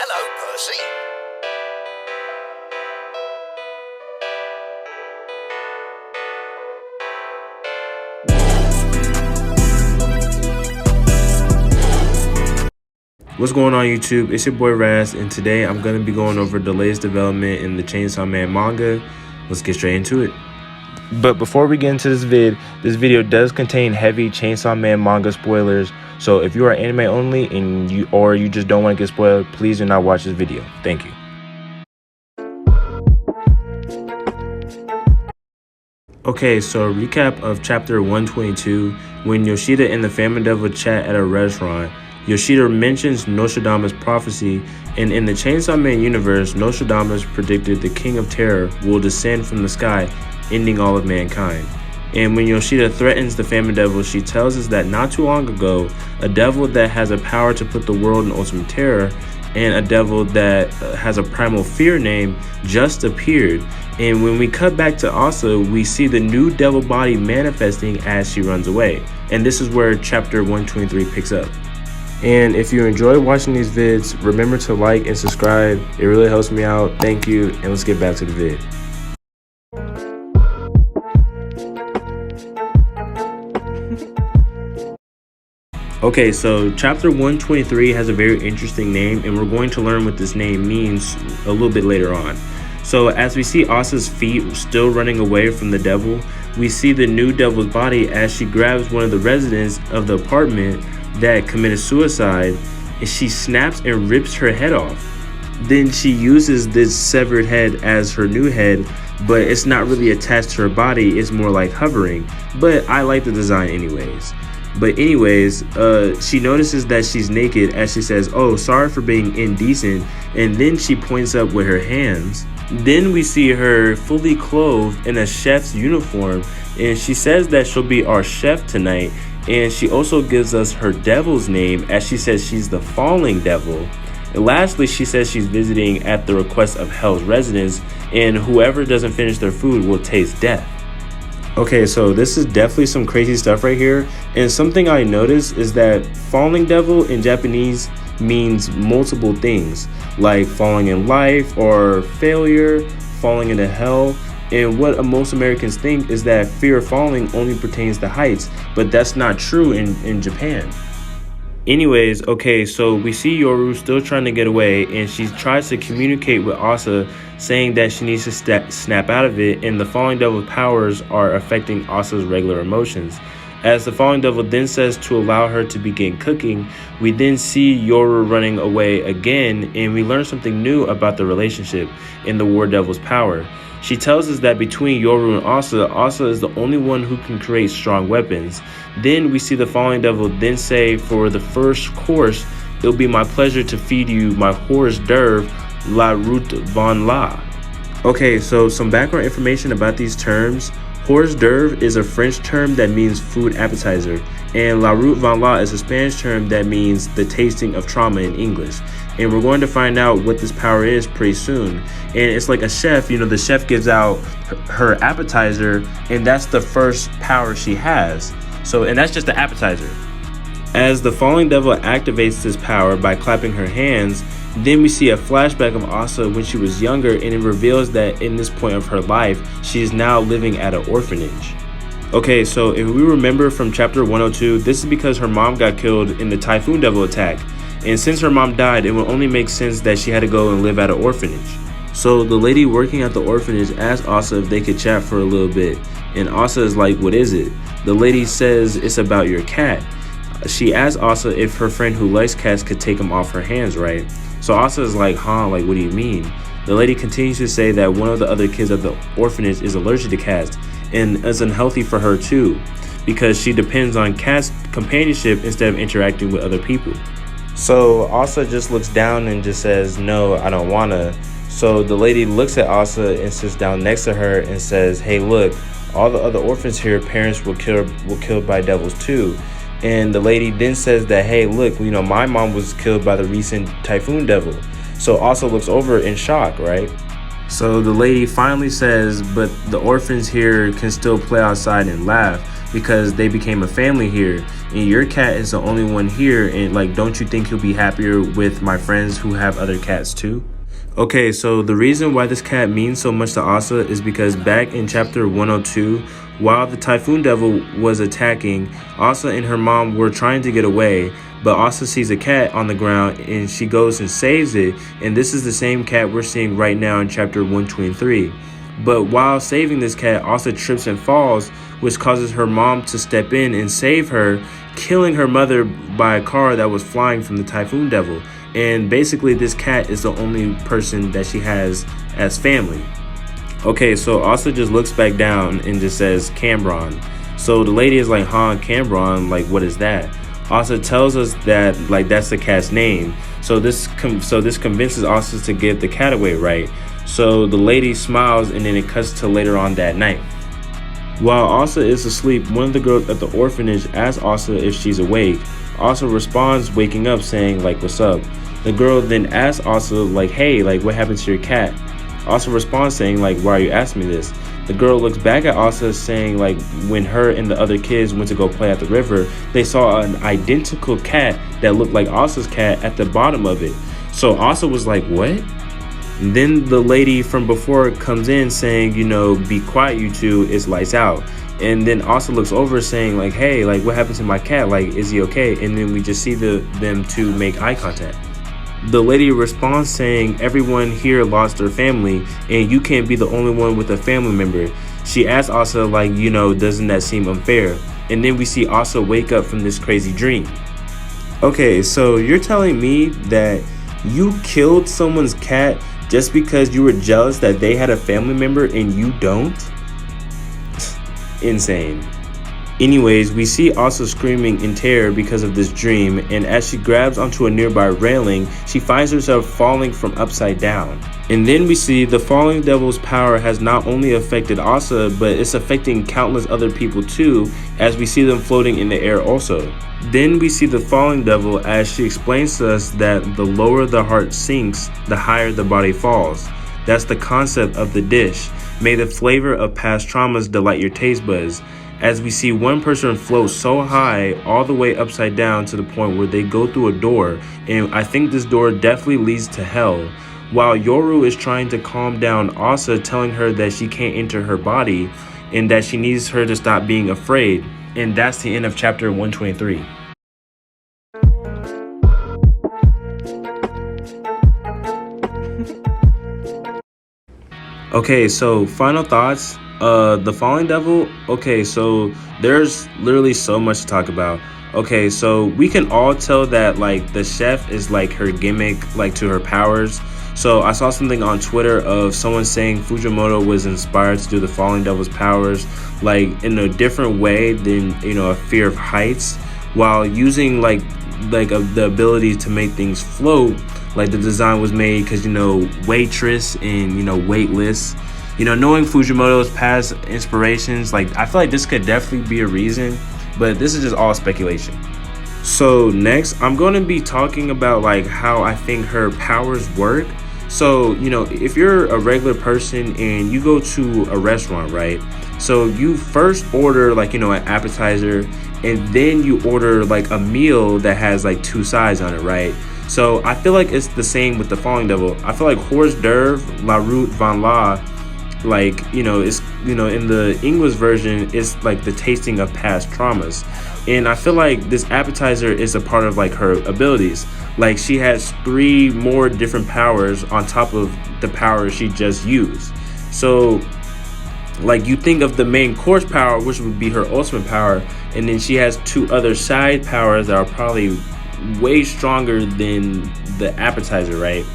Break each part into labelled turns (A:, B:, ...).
A: Hello, Percy.
B: What's going on YouTube? It's your boy R.A.S, and today I'm going to be going over the latest development in the Chainsaw Man manga. Let's get straight into it. But before we get into this video does contain heavy Chainsaw Man manga spoilers. So if you are anime only and you just don't want to get spoiled, please do not watch this video. Thank you. Okay, so recap of chapter 122. When Yoshida and the Family Devil chat at a restaurant, Yoshida mentions Nostradamus' prophecy, and in the Chainsaw Man universe, Nostradamus predicted the King of Terror will descend from the sky, ending all of mankind. And when Yoshida threatens the Family Devil, she tells us that not too long ago, a devil that has a power to put the world in ultimate terror and a devil that has a primal fear name just appeared. And when we cut back to Asa, we see the new devil body manifesting as she runs away. And this is where chapter 123 picks up. And if you enjoy watching these vids, remember to like and subscribe. It really helps me out. Thank you, and let's get back to the vid. Okay, so chapter 123 has a very interesting name, and we're going to learn what this name means a little bit later on. So as we see Asa's feet still running away from the devil, we see the new devil's body as she grabs one of the residents of the apartment that committed suicide, and she snaps and rips her head off. Then she uses this severed head as her new head, but it's not really attached to her body, it's more like hovering, but I like the design anyways. But anyways, she notices that she's naked as she says, "Oh, sorry for being indecent," and then she points up with her hands. Then we see her fully clothed in a chef's uniform, and she says that she'll be our chef tonight. And she also gives us her devil's name as she says she's the falling devil. And lastly, she says she's visiting at the request of Hell's residents, and whoever doesn't finish their food will taste death. Okay, so this is definitely some crazy stuff right here. And something I noticed is that falling devil in Japanese means multiple things, like falling in life or failure, falling into hell. And what most Americans think is that fear of falling only pertains to heights, but that's not true in Japan. Anyways, okay, so we see Yoru still trying to get away, and she tries to communicate with Asa, saying that she needs to snap out of it, and the falling devil's powers are affecting Asa's regular emotions. As the falling devil then says to allow her to begin cooking, we then see Yoru running away again, and we learn something new about the relationship in the war devil's power. She tells us that between Yoru and Asa is the only one who can create strong weapons. Then we see the falling devil then say, "For the first course, it'll be my pleasure to feed you my hors d'oeuvre, la route von la." Okay, so some background information about these terms. Hors d'oeuvre is a French term that means food appetizer, and la route von la is a Spanish term that means the tasting of trauma in English. And we're going to find out what this power is pretty soon. And it's like a chef, you know, the chef gives out her appetizer, and that's the first power she has. So, and that's just the appetizer. As the falling devil activates this power by clapping her hands, then we see a flashback of Asa when she was younger, and it reveals that in this point of her life, she is now living at an orphanage. Okay, so if we remember from chapter 102, this is because her mom got killed in the Typhoon Devil attack. And since her mom died, it would only make sense that she had to go and live at an orphanage. So the lady working at the orphanage asked Asa if they could chat for a little bit. And Asa is like, "What is it?" The lady says it's about your cat. She asked Asa if her friend who likes cats could take him off her hands, right? So Asa is like, "Huh, like what do you mean?" The lady continues to say that one of the other kids at the orphanage is allergic to cats, and it's unhealthy for her too, because she depends on cats' companionship instead of interacting with other people. So Asa just looks down and just says, "No, I don't wanna." So the lady looks at Asa and sits down next to her and says, "Hey, look, all the other orphans here, parents were killed by devils too." And the lady then says that, "Hey, look, you know, my mom was killed by the recent Typhoon Devil." So Asa looks over in shock, right? So the lady finally says, "But the orphans here can still play outside and laugh." because they became a family here, and your cat is the only one here, and like, don't you think he'll be happier with my friends who have other cats too? Okay, so the reason why this cat means so much to Asa is because back in chapter 102, while the Typhoon Devil was attacking, Asa and her mom were trying to get away, but Asa sees a cat on the ground and she goes and saves it, and this is the same cat we're seeing right now in chapter 123. But while saving this cat, Asa trips and falls, which causes her mom to step in and save her, killing her mother by a car that was flying from the Typhoon Devil. And basically this cat is the only person that she has as family. Okay, so Asa just looks back down and just says Cambron. So the lady is like, huh, Cambron, like what is that? Asa tells us that like that's the cat's name. So this convinces Asa to give the cat away, right? So the lady smiles, and then it cuts to later on that night. While Asa is asleep, one of the girls at the orphanage asks Asa if she's awake. Asa responds, waking up, saying like, what's up? The girl then asks Asa like, hey, like what happened to your cat? Asa responds saying like, why are you asking me this? The girl looks back at Asa saying like, when her and the other kids went to go play at the river, they saw an identical cat that looked like Asa's cat at the bottom of it. So Asa was like, what? And then the lady from before comes in saying, you know, be quiet you two, it's lights out. And then Asa looks over saying like, hey, like what happened to my cat? Like, is he okay? And then we just see them two make eye contact. The lady responds saying, everyone here lost their family and you can't be the only one with a family member. She asks Asa like, you know, doesn't that seem unfair? And then we see Asa wake up from this crazy dream. Okay, so you're telling me that you killed someone's cat just because you were jealous that they had a family member and you don't? Insane. Anyways, we see Asa screaming in terror because of this dream, and as she grabs onto a nearby railing, she finds herself falling from upside down. And then we see the falling devil's power has not only affected Asa, but it's affecting countless other people too, as we see them floating in the air also. Then we see the falling devil as she explains to us that the lower the heart sinks, the higher the body falls. That's the concept of the dish. May the flavor of past traumas delight your taste buds. As we see one person float so high all the way upside down to the point where they go through a door, and I think this door definitely leads to hell. While Yoru is trying to calm down Asa, telling her that she can't enter her body and that she needs her to stop being afraid. And that's the end of chapter 123. Okay, so final thoughts. The Falling Devil. Okay, so there's literally so much to talk about. Okay, so we can all tell that like the chef is like her gimmick, like to her powers. So I saw something on Twitter of someone saying Fujimoto was inspired to do the Falling Devil's powers like in a different way than, you know, a fear of heights, while using the ability to make things float. Like the design was made because, you know, waitress and, you know, weightless. You know, knowing Fujimoto's past inspirations, like I feel like this could definitely be a reason, but this is just all speculation. So next, I'm going to be talking about like how I think her powers work. So, you know, if you're a regular person and you go to a restaurant, right? So you first order like, you know, an appetizer, and then you order like a meal that has like 2 sides on it, right? So I feel like it's the same with the Falling Devil. I feel like hors d'oeuvre, la route van la, like, you know, it's, you know, in the English version, it's like the tasting of past traumas. And I feel like this appetizer is a part of like her abilities. Like she has 3 more different powers on top of the power she just used. So like you think of the main course power, which would be her ultimate power, and then she has 2 other side powers that are probably way stronger than the appetizer, right?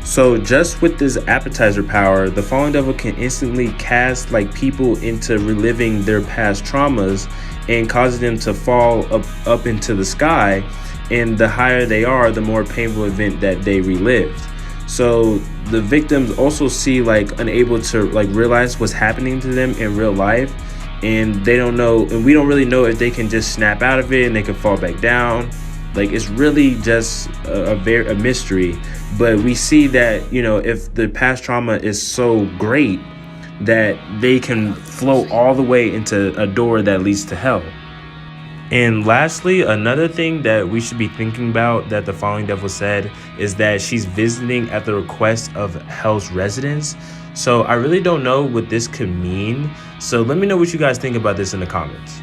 B: So just with this appetizer power, the Fallen Devil can instantly cast like people into reliving their past traumas and cause them to fall up into the sky, and the higher they are, the more painful event that they relived. So the victims also see like unable to like realize what's happening to them in real life, and they don't know, and we don't really know if they can just snap out of it and they can fall back down. Like it's really just a mystery. But we see that, you know, if the past trauma is so great, that they can float all the way into a door that leads to hell. And lastly, another thing that we should be thinking about that the Falling Devil said is that she's visiting at the request of Hell's residents. So I really don't know what this could mean. So let me know what you guys think about this in the comments.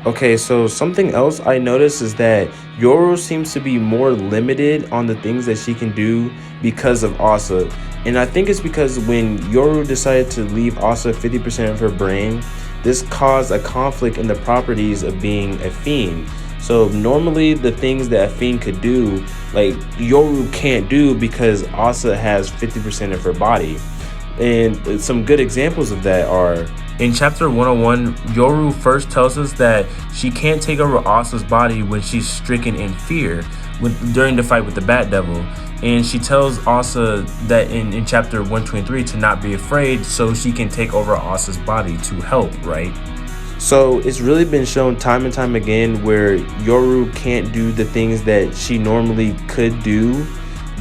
B: Okay, so something else I noticed is that Yoru seems to be more limited on the things that she can do because of Asa. And I think it's because when Yoru decided to leave Asa 50% of her brain, this caused a conflict in the properties of being a fiend. So normally the things that a fiend could do, like Yoru can't do because Asa has 50% of her body. And some good examples of that are in chapter 101, Yoru first tells us that she can't take over Asa's body when she's stricken in fear during the fight with the Bat Devil. And she tells Asa that in chapter 123 to not be afraid so she can take over Asa's body to help, right? So it's really been shown time and time again where Yoru can't do the things that she normally could do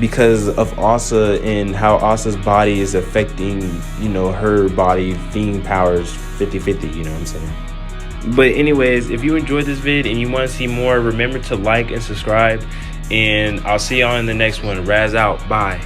B: because of Asa and how Asa's body is affecting, her body, fiend powers 50-50, you know what I'm saying? But anyways, if you enjoyed this vid and you want to see more, remember to like and subscribe. And I'll see y'all in the next one. R.A.S out. Bye.